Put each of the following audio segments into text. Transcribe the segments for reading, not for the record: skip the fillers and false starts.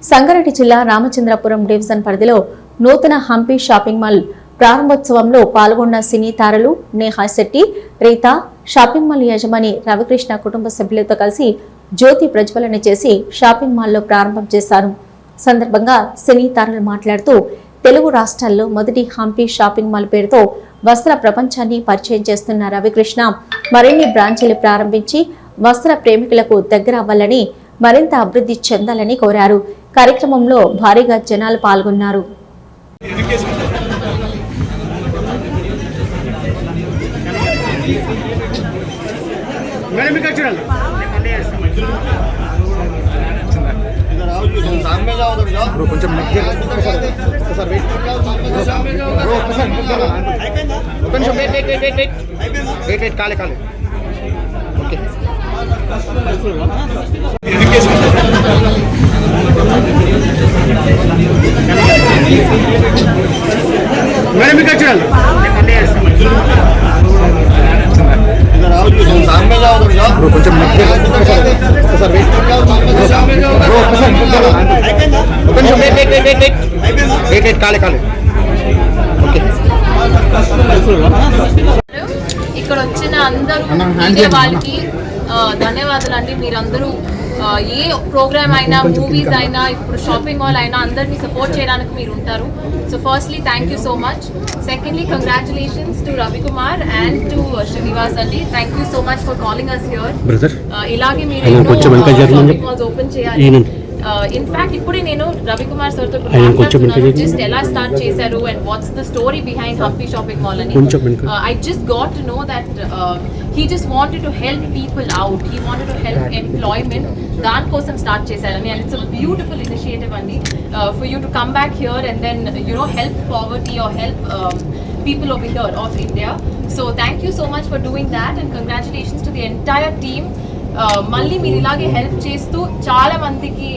సంగారెడ్డి జిల్లా రామచంద్రపురం డివిజన్ పరిధిలో నూతన హంపి షాపింగ్ మాల్ ప్రారంభోత్సవంలో పాల్గొన్న సినీ తారలు నేహా శెట్టి, రీతా, షాపింగ్ మాల్ యజమాని రవికృష్ణ కుటుంబ సభ్యులతో కలిసి జ్యోతి ప్రజ్వలన చేసి షాపింగ్ మాల్లో ప్రారంభం చేశారు. సందర్భంగా సినీ తారలు మాట్లాడుతూ తెలుగు రాష్ట్రాల్లో మొదటి హంపి షాపింగ్ మాల్ పేరుతో వస్త్ర ప్రపంచాన్ని పరిచయం చేస్తున్న రవికృష్ణ మరిన్ని బ్రాంచీలు ప్రారంభించి వస్త్ర ప్రేమికులకు దగ్గర అవ్వాలని, మరింత అభివృద్ధి చెందాలని కోరారు. కార్యక్రమంలో భారీగా జనాలు పాల్గొన్నారు. ఇక్కడ వచ్చిన అందరూ మీడియా వాళ్ళకి ధన్యవాదాలు అండి. మీరందరూ ఏ ప్రోగ్రామ్ అయినా, మూవీస్ అయినా, ఇప్పుడు షాపింగ్ మాల్ అయినా అందరినీ సపోర్ట్ చేయడానికి మీరు ఉంటారు. So firstly thank you so much. Secondly congratulations to Ravikumar and to Srinivas అండి. Thank you so much for calling us here. ఇలాగే మీరు షాపింగ్ మాల్స్ ఓపెన్ చేయాలి. ఇన్ఫాక్ట్ ఇప్పుడే నేను రవికుమార్ సార్ తో జస్ట్ ఎలా స్టార్ట్ చేశారు and what's the story behind Hampi shopping mall అని. I just got to know that he just wanted to help people out, he wanted to help employment, దానికోసం start చేశారని. and it's a beautiful initiative అండి, for you to come back here and then help poverty or help people over here of India. So thank you so much for doing that and congratulations to the entire team. మళ్ళీ మీరు ఇలాగే help చేస్తూ చాలా మందికి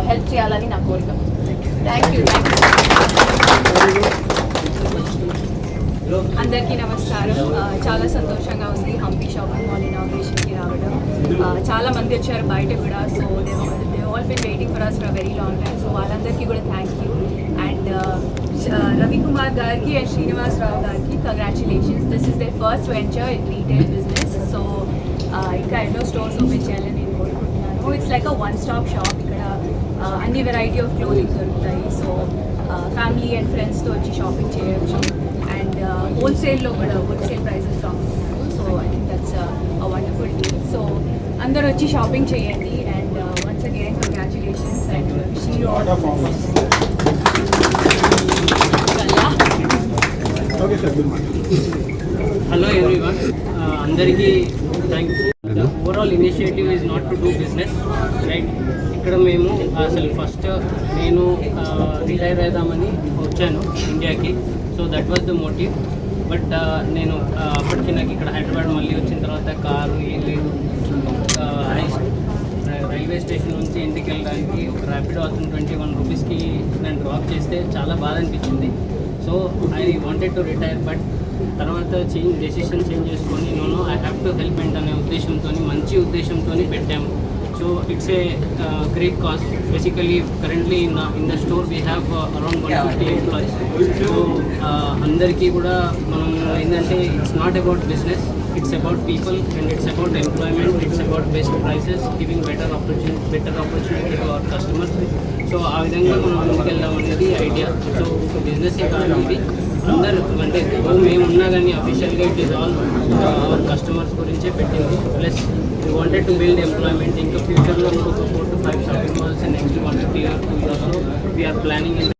help చేయాలని నా కోరిక. Thank you. అందరికీ నమస్కారం. చాలా సంతోషంగా ఉంది హంపి షాపింగ్ మాల్ ఇనాగ్రేషన్కి రావడం. చాలా మంది వచ్చారు బయట కూడా. So they all been waiting for us for a very long time. So వాళ్ళందరికీ కూడా థ్యాంక్ యూ. అండ్ రవికుమార్ గారికి అండ్ శ్రీనివాసరావు గారికి congratulations. This is they first venture in retail business. So ఇంకా ఎన్నో స్టోర్స్ ఓపెన్ చేయాలని నేను కోరుకుంటున్నాను. It's like a one stop shop. ఇక్కడ అన్ని వెరైటీ ఆఫ్ క్లోదింగ్ దొరుకుతాయి. సో ఫ్యామిలీ అండ్ ఫ్రెండ్స్తో వచ్చి షాపింగ్ చేయొచ్చు. అండ్ హోల్సేల్లో కూడా హోల్సేల్ ప్రైసెస్ అమ్ముతున్నారు. So I think that's a wonderful deal. So అందరూ వచ్చి షాపింగ్ చేయండి. And once again congratulations and wish you all the best. Hello everyone, అందరికీ thank you. The overall initiative is not to do business, right? ఇక్కడ మేము అసలు first నేను retire అవుదామని వచ్చాను ఇండియాకి. So that was the motive. But నేను అప్పటికి నాకు ఇక్కడ హైదరాబాద్ మళ్ళీ వచ్చిన తర్వాత కారు ఏం లేదు. రైల్వే స్టేషన్ నుంచి ఇంటికి వెళ్ళడానికి ఒక ర్యాపిడో అతను 21 రూపీస్కి నేను డ్రాప్ చేస్తే చాలా బాధ అనిపించింది. So I wanted to retire. But తర్వాత డెసిషన్ చేంజ్ చేసుకొని no I have to help అనే ఉద్దేశంతో, మంచి ఉద్దేశంతో పెట్టాము. So it's a great cause. Basically currently in the store we have around 150 employees. So అందరికీ కూడా మనం ఏంటంటే it's not about business, it's about people and it's about employment, it's about best prices, giving better opportunity to our customers. So ఆ విధంగా మనం ముందుకెళ్దాం అనేది idea. So business కాదు ఇది, అందరూ అంటే మేము ఉన్నా కానీ అఫీషియల్గా it is all our customers గురించే పెట్టింది. Plus we wanted to build employment. ఇంకా ఫ్యూచర్లో ఇంకొక 4 to 5 shopping malls next 1 to 2 years we are planning.